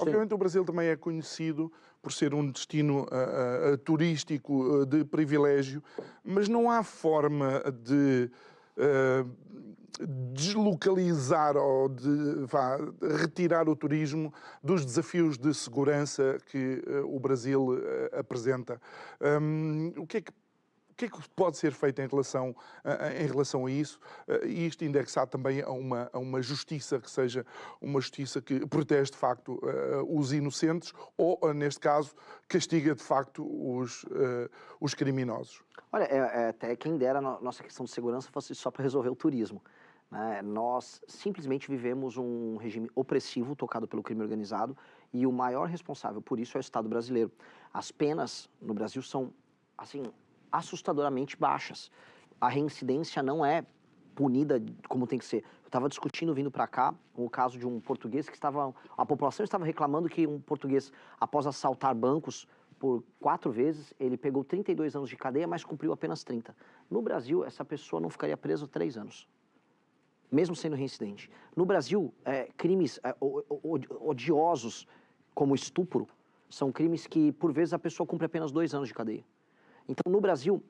Obviamente o Brasil também é conhecido por ser um destino turístico de privilégio, mas não há forma de deslocalizar ou de retirar o turismo dos desafios de segurança que o Brasil apresenta. O que é que pode ser feito em relação a isso? E isto indexado também a uma justiça que seja uma justiça que protege de facto os inocentes ou, neste caso, castiga de facto os criminosos. Olha, até quem dera a nossa questão de segurança fosse só para resolver o turismo, né? Nós simplesmente vivemos um regime opressivo tocado pelo crime organizado e o maior responsável por isso é o Estado brasileiro. As penas no Brasil são, assim, assustadoramente baixas. A reincidência não é punida como tem que ser. Eu estava discutindo, vindo para cá, o caso de um português que estava... A população estava reclamando que um português, após assaltar bancos por 4 vezes, ele pegou 32 anos de cadeia, mas cumpriu apenas 30. No Brasil, essa pessoa não ficaria presa 3 anos, mesmo sendo reincidente. No Brasil, crimes odiosos, como estupro, são crimes que, por vezes, a pessoa cumpre apenas 2 anos de cadeia. Então, no Brasil,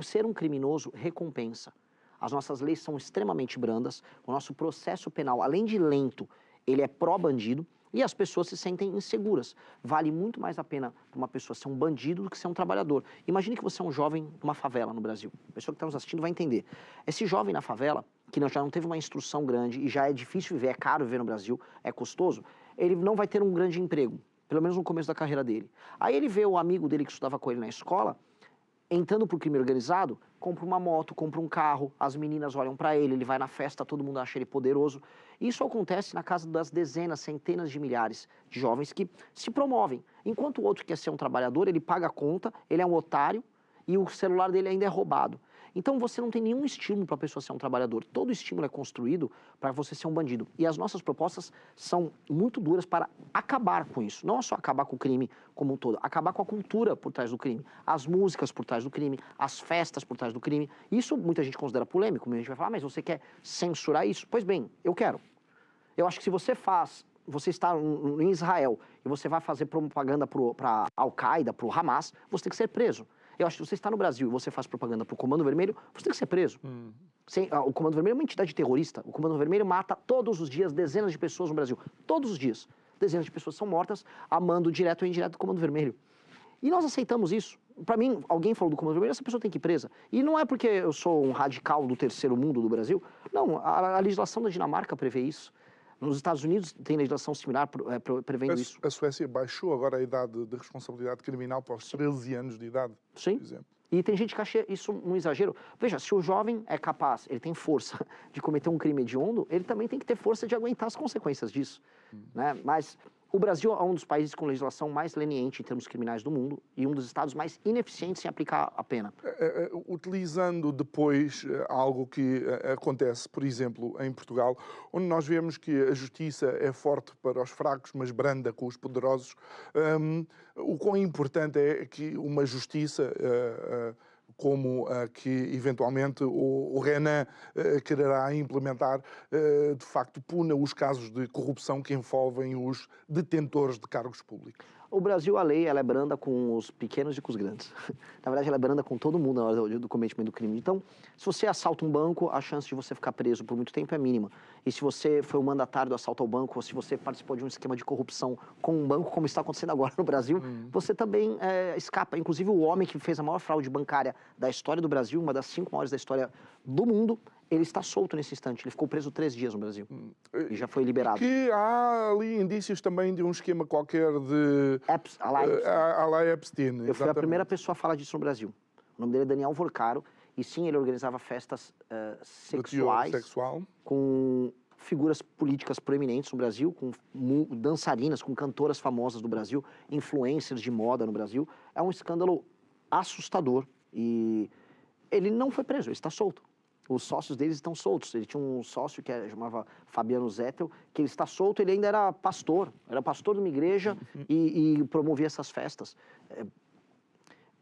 ser um criminoso recompensa. As nossas leis são extremamente brandas, o nosso processo penal, além de lento, ele é pró-bandido e as pessoas se sentem inseguras. Vale muito mais a pena uma pessoa ser um bandido do que ser um trabalhador. Imagine que você é um jovem numa favela no Brasil. A pessoa que está nos assistindo vai entender. Esse jovem na favela, que já não teve uma instrução grande e já é difícil viver, é caro viver no Brasil, é custoso, ele não vai ter um grande emprego, pelo menos no começo da carreira dele. Aí ele vê o amigo dele que estudava com ele na escola, entrando pro crime organizado, compra uma moto, compra um carro, as meninas olham para ele vai na festa, todo mundo acha ele poderoso. Isso acontece na casa das dezenas, centenas de milhares de jovens que se promovem. Enquanto o outro quer ser um trabalhador, ele paga a conta, ele é um otário e o celular dele ainda é roubado. Então você não tem nenhum estímulo para a pessoa ser um trabalhador. Todo estímulo é construído para você ser um bandido. E as nossas propostas são muito duras para acabar com isso. Não é só acabar com o crime como um todo, acabar com a cultura por trás do crime, as músicas por trás do crime, as festas por trás do crime. Isso muita gente considera polêmico, muita gente vai falar, mas você quer censurar isso? Pois bem, eu quero. Eu acho que se você está em Israel e você vai fazer propaganda para a Al-Qaeda, para o Hamas, você tem que ser preso. Eu acho que se você está no Brasil e você faz propaganda para o Comando Vermelho, você tem que ser preso. O Comando Vermelho é uma entidade terrorista. O Comando Vermelho mata todos os dias dezenas de pessoas no Brasil. Todos os dias. Dezenas de pessoas são mortas a mando direto ou indireto do Comando Vermelho. E nós aceitamos isso. Para mim, alguém falou do Comando Vermelho, essa pessoa tem que ir presa. E não é porque eu sou um radical do terceiro mundo do Brasil. Não, a legislação da Dinamarca prevê isso. Nos Estados Unidos tem legislação similar prevendo isso. A Suécia baixou agora a idade de responsabilidade criminal para os 13 anos de idade, Sim. por exemplo. E tem gente que acha isso um exagero. Veja, se o jovem é capaz, ele tem força de cometer um crime hediondo, ele também tem que ter força de aguentar as consequências disso. Né? Mas o Brasil é um dos países com legislação mais leniente em termos criminais do mundo e um dos estados mais ineficientes em aplicar a pena. Utilizando depois algo que acontece, por exemplo, em Portugal, onde nós vemos que a justiça é forte para os fracos, mas branda com os poderosos, o quão importante é que uma justiça como a que eventualmente o Renan quererá implementar, de facto puna os casos de corrupção que envolvem os detentores de cargos públicos. O Brasil, a lei, ela é branda com os pequenos e com os grandes. Na verdade, ela é branda com todo mundo na hora do cometimento do crime. Então, se você assalta um banco, a chance de você ficar preso por muito tempo é mínima. E se você foi o mandatário do assalto ao banco, ou se você participou de um esquema de corrupção com um banco, como está acontecendo agora no Brasil, você também escapa. Inclusive, o homem que fez a maior fraude bancária da história do Brasil, uma das 5 maiores da história do mundo, ele está solto nesse instante. Ele ficou preso 3 dias no Brasil. E já foi liberado. Que há ali indícios também de um esquema qualquer de... A la Epstein. Eu fui a primeira pessoa a falar disso no Brasil. O nome dele é Daniel Vorcaro. E sim, ele organizava festas sexuais com figuras políticas proeminentes no Brasil, com dançarinas, com cantoras famosas do Brasil, influencers de moda no Brasil. É um escândalo assustador. E ele não foi preso, ele está solto. Os sócios deles estão soltos. Ele tinha um sócio que chamava Fabiano Zettel, que ele está solto, ele ainda era pastor de uma igreja e promovia essas festas.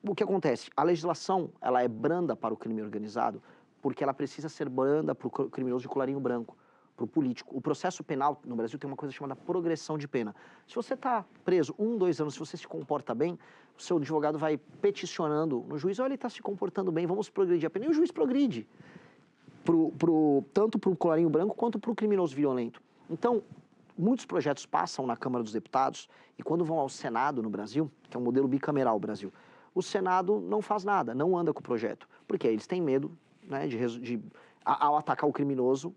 O que acontece? A legislação, ela é branda para o crime organizado porque ela precisa ser branda para o criminoso de colarinho branco. para o político. O processo penal no Brasil tem uma coisa chamada progressão de pena. Se você está preso 1, 2 anos, se você se comporta bem, o seu advogado vai peticionando no juiz, olha, ele está se comportando bem, vamos progredir a pena. E o juiz progride, tanto para o colarinho branco quanto para o criminoso violento. Então, muitos projetos passam na Câmara dos Deputados e quando vão ao Senado no Brasil, que é um modelo bicameral Brasil, o Senado não faz nada, não anda com o projeto, porque eles têm medo, né, ao atacar o criminoso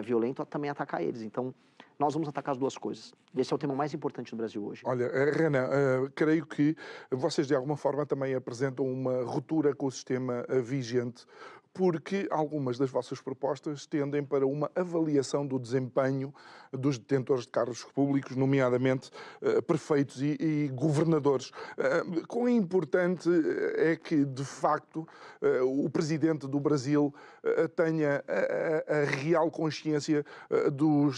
violento, também atacar eles. Então, nós vamos atacar as duas coisas. Esse é o tema mais importante do Brasil hoje. Olha, Renan, creio que vocês de alguma forma também apresentam uma ruptura com o sistema vigente, porque algumas das vossas propostas tendem para uma avaliação do desempenho dos detentores de cargos públicos, nomeadamente prefeitos e governadores. Quão importante é que, de facto, o presidente do Brasil tenha a real consciência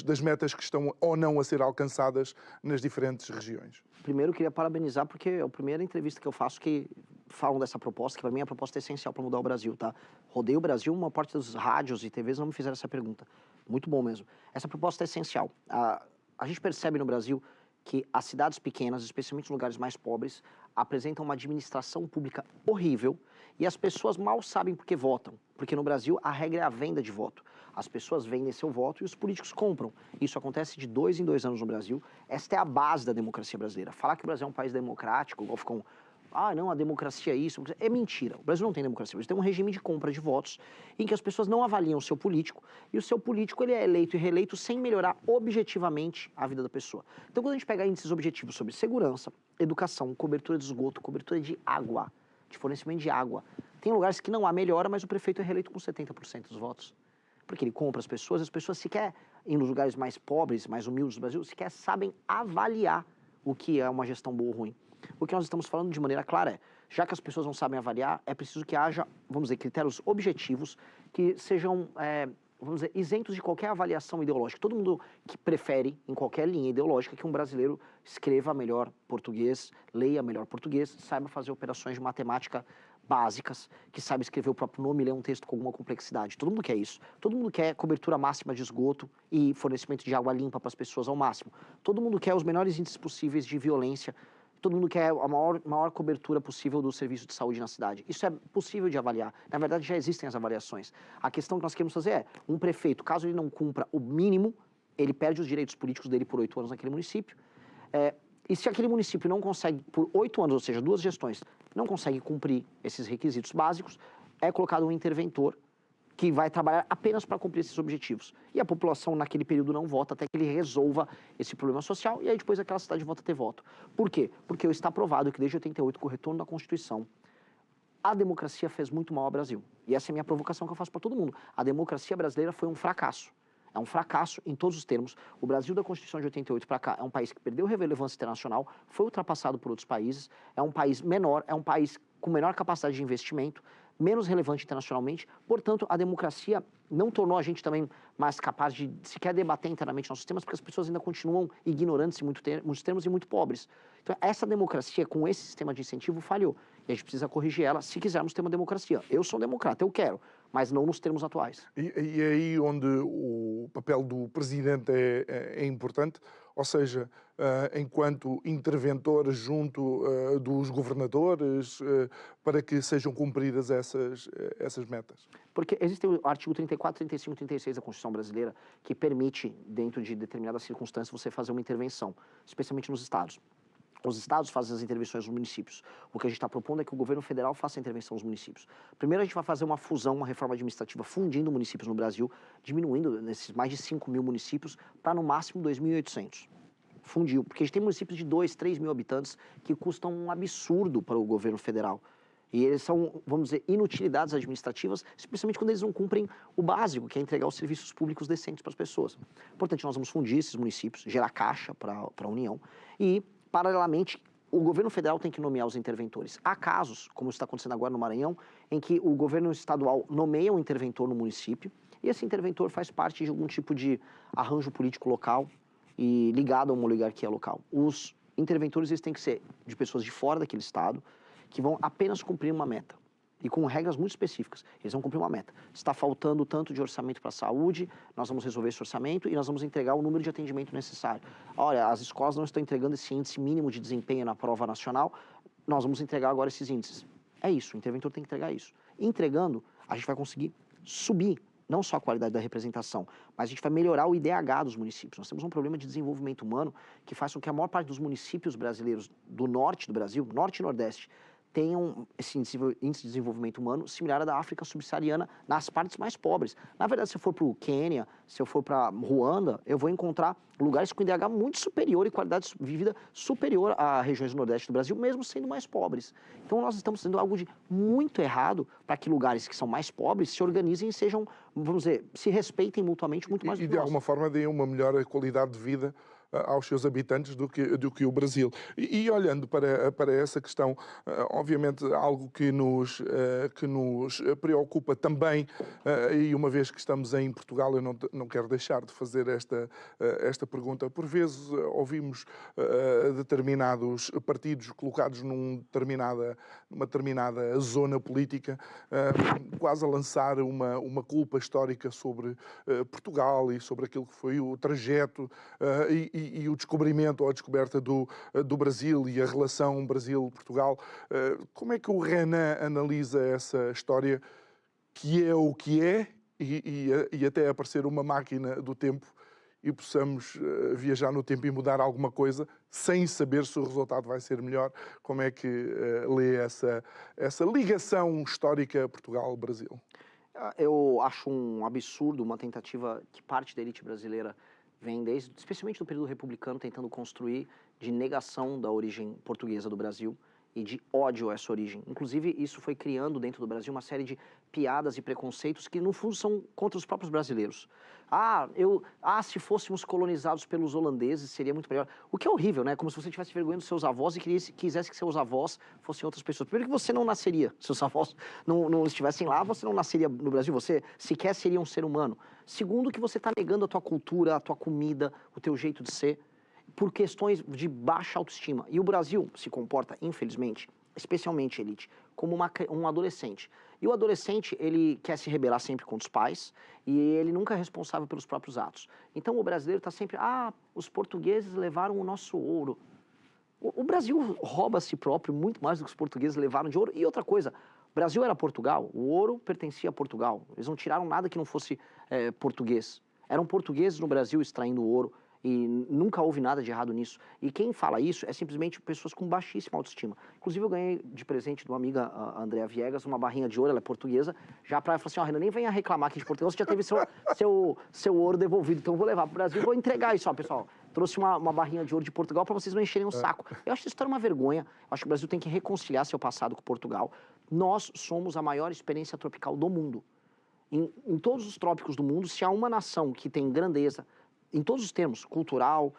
das metas que estão ou não a ser alcançadas nas diferentes regiões? Primeiro, eu queria parabenizar, porque é a primeira entrevista que eu faço que falam dessa proposta, que para mim a proposta é essencial para mudar o Brasil, tá? Rodei o Brasil, uma parte dos rádios e TVs não me fizeram essa pergunta. Muito bom mesmo. Essa proposta é essencial. A gente percebe no Brasil que as cidades pequenas, especialmente os lugares mais pobres, apresentam uma administração pública horrível e as pessoas mal sabem por que votam. Porque no Brasil a regra é a venda de voto. As pessoas vendem seu voto e os políticos compram. Isso acontece de 2 em 2 anos no Brasil. Esta é a base da democracia brasileira. Falar que o Brasil é um país democrático, igual ficam... Ah, não, a democracia é isso. É mentira. O Brasil não tem democracia. O Brasil tem um regime de compra de votos em que as pessoas não avaliam o seu político e o seu político ele é eleito e reeleito sem melhorar objetivamente a vida da pessoa. Então, quando a gente pega índices objetivos sobre segurança, educação, cobertura de esgoto, cobertura de água, de fornecimento de água, tem lugares que não há melhora, mas o prefeito é reeleito com 70% dos votos. Porque ele compra as pessoas sequer, nos lugares mais pobres, mais humildes do Brasil, sequer sabem avaliar o que é uma gestão boa ou ruim. O que nós estamos falando de maneira clara é, já que as pessoas não sabem avaliar, é preciso que haja, vamos dizer, critérios objetivos que sejam, vamos dizer, isentos de qualquer avaliação ideológica. Todo mundo que prefere, em qualquer linha ideológica, que um brasileiro escreva melhor português, leia melhor português, saiba fazer operações de matemática básicas, que saiba escrever o próprio nome e ler um texto com alguma complexidade. Todo mundo quer isso. Todo mundo quer cobertura máxima de esgoto e fornecimento de água limpa para as pessoas ao máximo. Todo mundo quer os menores índices possíveis de violência. Todo mundo quer a maior cobertura possível do serviço de saúde na cidade. Isso é possível de avaliar. Na verdade, já existem as avaliações. A questão que nós queremos fazer é, um prefeito, caso ele não cumpra o mínimo, ele perde os direitos políticos dele por 8 anos naquele município. E se aquele município não consegue, por 8 anos, ou seja, 2 gestões, não consegue cumprir esses requisitos básicos, é colocado um interventor que vai trabalhar apenas para cumprir esses objetivos. E a população naquele período não vota até que ele resolva esse problema social e aí depois aquela cidade volta a ter voto. Por quê? Porque está provado que desde 88, com o retorno da Constituição, a democracia fez muito mal ao Brasil. E essa é a minha provocação que eu faço para todo mundo. A democracia brasileira foi um fracasso. É um fracasso em todos os termos. O Brasil da Constituição de 88 para cá é um país que perdeu relevância internacional, foi ultrapassado por outros países, é um país menor, é um país com menor capacidade de investimento, menos relevante internacionalmente. Portanto, a democracia não tornou a gente também mais capaz de sequer debater internamente nossos temas, porque as pessoas ainda continuam ignorantes em muitos termos e muito pobres. Então, essa democracia, com esse sistema de incentivo, falhou. E a gente precisa corrigir ela se quisermos ter uma democracia. Eu sou democrata, eu quero, mas não nos termos atuais. E é aí onde o papel do presidente é importante, ou seja, enquanto interventor junto dos governadores, para que sejam cumpridas essas metas. Porque existe o artigo 34, 35 e 36 da Constituição brasileira que permite, dentro de determinadas circunstâncias, você fazer uma intervenção, especialmente nos estados. Os estados fazem as intervenções nos municípios. O que a gente está propondo é que o governo federal faça a intervenção nos municípios. Primeiro, a gente vai fazer uma fusão, uma reforma administrativa, fundindo municípios no Brasil, diminuindo nesses mais de 5 mil municípios para, no máximo, 2.800. Fundiu. Porque a gente tem municípios de 2, 3 mil habitantes que custam um absurdo para o governo federal. E eles são, vamos dizer, inutilidades administrativas, especialmente quando eles não cumprem o básico, que é entregar os serviços públicos decentes para as pessoas. Portanto, nós vamos fundir esses municípios, gerar caixa para a União e, paralelamente, o governo federal tem que nomear os interventores. Há casos, como está acontecendo agora no Maranhão, em que o governo estadual nomeia um interventor no município e esse interventor faz parte de algum tipo de arranjo político local e ligado a uma oligarquia local. Os interventores eles têm que ser de pessoas de fora daquele estado, que vão apenas cumprir uma meta. e com regras muito específicas. Eles vão cumprir uma meta. Está faltando tanto de orçamento para a saúde, nós vamos resolver esse orçamento e nós vamos entregar o número de atendimento necessário. Olha, as escolas não estão entregando esse índice mínimo de desempenho na prova nacional, nós vamos entregar agora esses índices. É isso, o interventor tem que entregar isso. Entregando, a gente vai conseguir subir não só a qualidade da representação, mas a gente vai melhorar o IDH dos municípios. Nós temos um problema de desenvolvimento humano que faz com que a maior parte dos municípios brasileiros do norte do Brasil, norte e nordeste, tenham esse índice de desenvolvimento humano similar à da África subsaariana nas partes mais pobres. Na verdade, se eu for para o Quênia, se eu for para Ruanda, eu vou encontrar lugares com IDH muito superior e qualidade de vida superior a regiões do Nordeste do Brasil, mesmo sendo mais pobres. Então, nós estamos fazendo algo de muito errado para que lugares que são mais pobres se organizem e sejam, vamos dizer, se respeitem mutuamente muito mais do que de alguma forma deem uma melhor qualidade de vida aos seus habitantes do que o Brasil. E olhando para essa questão, obviamente algo que nos preocupa também, e uma vez que estamos em Portugal, eu não quero deixar de fazer esta pergunta. Por vezes ouvimos determinados partidos colocados numa determinada zona política, quase a lançar uma culpa histórica sobre Portugal e sobre aquilo que foi o trajeto e o descobrimento ou a descoberta do Brasil e a relação Brasil-Portugal. Como é que o Renan analisa essa história que é o que é e até aparecer uma máquina do tempo e possamos viajar no tempo e mudar alguma coisa sem saber se o resultado vai ser melhor? Como é que lê essa ligação histórica Portugal-Brasil? Eu acho um absurdo uma tentativa que parte da elite brasileira vem especialmente do período republicano, tentando construir de negação da origem portuguesa do Brasil e de ódio a essa origem. Inclusive, isso foi criando dentro do Brasil uma série de piadas e preconceitos que, no fundo, são contra os próprios brasileiros. Se fôssemos colonizados pelos holandeses, seria muito melhor. O que é horrível, né? Como se você tivesse vergonha dos seus avós e quisesse que seus avós fossem outras pessoas. Primeiro que você não nasceria, se seus avós não estivessem lá, você não nasceria no Brasil, você sequer seria um ser humano. Segundo, que você está negando a tua cultura, a tua comida, o teu jeito de ser, por questões de baixa autoestima. E o Brasil se comporta, infelizmente, especialmente elite, como um adolescente. E o adolescente, ele quer se rebelar sempre contra os pais e ele nunca é responsável pelos próprios atos. Então o brasileiro está sempre, os portugueses levaram o nosso ouro. O Brasil rouba a si próprio muito mais do que os portugueses levaram de ouro. E outra coisa, o Brasil era Portugal, o ouro pertencia a Portugal. Eles não tiraram nada que não fosse português. Eram portugueses no Brasil extraindo ouro. E nunca houve nada de errado nisso. E quem fala isso é simplesmente pessoas com baixíssima autoestima. Inclusive, eu ganhei de presente de uma amiga, a Andrea Viegas, uma barrinha de ouro, ela é portuguesa, já pra ela falar assim, Renan, nem venha reclamar aqui de Portugal, você já teve seu ouro devolvido, então eu vou levar pro Brasil e vou entregar isso, pessoal. Trouxe uma barrinha de ouro de Portugal para vocês não encherem o saco. Eu acho isso uma vergonha. Eu acho que o Brasil tem que reconciliar seu passado com Portugal. Nós somos a maior experiência tropical do mundo. Em todos os trópicos do mundo, se há uma nação que tem grandeza, em todos os termos, cultural,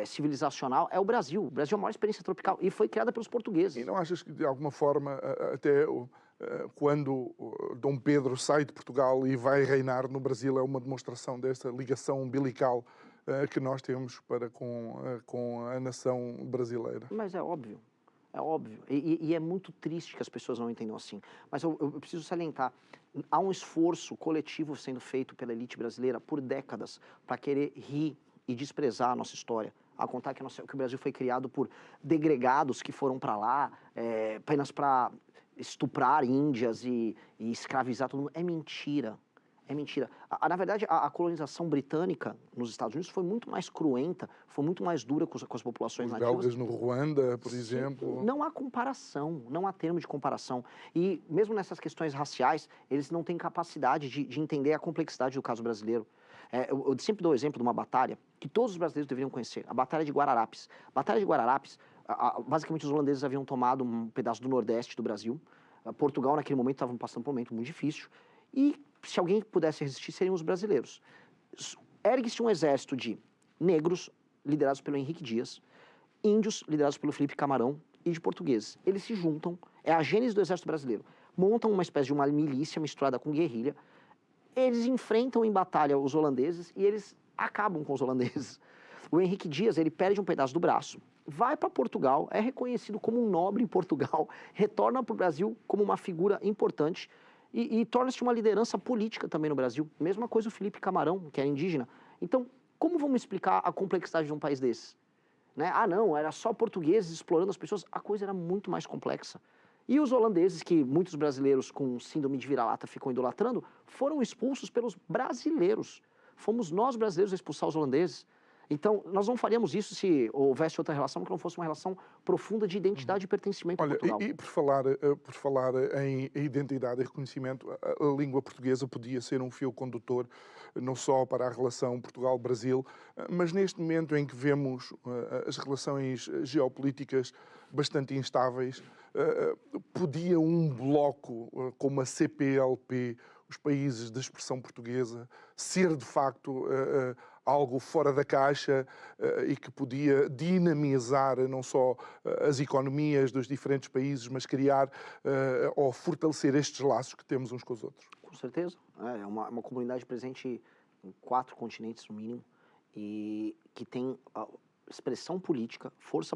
civilizacional, é o Brasil. O Brasil é a maior experiência tropical e foi criada pelos portugueses. E não achas que, de alguma forma, até quando Dom Pedro sai de Portugal e vai reinar no Brasil, é uma demonstração dessa ligação umbilical que nós temos com a nação brasileira? Mas é óbvio. É óbvio. E é muito triste que as pessoas não entendam assim. Mas eu preciso salientar, há um esforço coletivo sendo feito pela elite brasileira por décadas para querer rir e desprezar a nossa história. A contar que o Brasil foi criado por degregados que foram para lá apenas para estuprar índias e escravizar todo mundo. É mentira. É mentira. Na verdade, a colonização britânica nos Estados Unidos foi muito mais cruenta, foi muito mais dura com as populações nativas. Os belgas no Ruanda, por exemplo. Não há comparação, não há termo de comparação. E mesmo nessas questões raciais, eles não têm capacidade de entender a complexidade do caso brasileiro. Eu sempre dou o exemplo de uma batalha que todos os brasileiros deveriam conhecer, a Batalha de Guararapes. A Batalha de Guararapes, basicamente os holandeses haviam tomado um pedaço do nordeste do Brasil. Portugal, naquele momento, estava passando por um momento muito difícil. E se alguém pudesse resistir, seriam os brasileiros. Ergue-se um exército de negros, liderados pelo Henrique Dias, índios, liderados pelo Felipe Camarão, e de portugueses. Eles se juntam, é a gênese do exército brasileiro, montam uma espécie de uma milícia misturada com guerrilha, eles enfrentam em batalha os holandeses e eles acabam com os holandeses. O Henrique Dias, ele perde um pedaço do braço, vai para Portugal, é reconhecido como um nobre em Portugal, retorna para o Brasil como uma figura importante e torna-se uma liderança política também no Brasil. Mesma coisa o Felipe Camarão, que é indígena. Então, como vamos explicar a complexidade de um país desse? Né? Ah, não, era só portugueses explorando as pessoas. A coisa era muito mais complexa. E os holandeses, que muitos brasileiros com síndrome de vira-lata ficam idolatrando, foram expulsos pelos brasileiros. Fomos nós brasileiros a expulsar os holandeses. Então, nós não faríamos isso se houvesse outra relação que não fosse uma relação profunda de identidade e pertencimento a Portugal. E por falar em identidade e reconhecimento, a língua portuguesa podia ser um fio condutor não só para a relação Portugal-Brasil, mas neste momento em que vemos as relações geopolíticas bastante instáveis, podia um bloco como a CPLP, os países de expressão portuguesa, ser de facto algo fora da caixa e que podia dinamizar não só as economias dos diferentes países, mas criar ou fortalecer estes laços que temos uns com os outros. Com certeza. É uma comunidade presente em 4 continentes, no mínimo, e que tem expressão política, força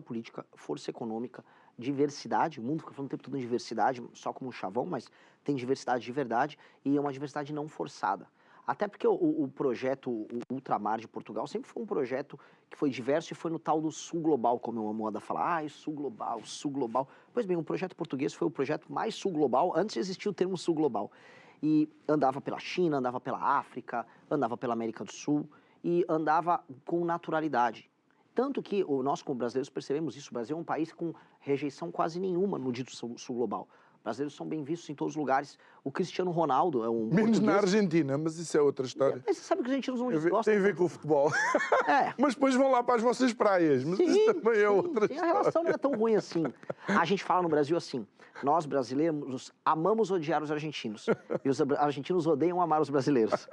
econômica, diversidade. O mundo fica falando o tempo todo em diversidade, só como um chavão, mas tem diversidade de verdade e é uma diversidade não forçada. Até porque o projeto Ultramar de Portugal sempre foi um projeto que foi diverso e foi no tal do Sul Global, como eu amo a falar. Ah, Sul Global, Sul Global. Pois bem, o projeto português foi o projeto mais Sul Global, antes de existir o termo Sul Global. E andava pela China, andava pela África, andava pela América do Sul e andava com naturalidade. Tanto que nós, como brasileiros, percebemos isso. O Brasil é um país com rejeição quase nenhuma no dito Sul Global. Brasileiros são bem vistos em todos os lugares. O Cristiano Ronaldo é um menos português. Na Argentina, mas isso é outra história. Mas você sabe que os argentinos não gostam. Tem a ver com o futebol. É. Mas depois vão lá para as vossas praias. Mas isso também é outra história. A relação não é tão ruim assim. A gente fala no Brasil assim, nós brasileiros amamos odiar os argentinos. E os argentinos odeiam amar os brasileiros.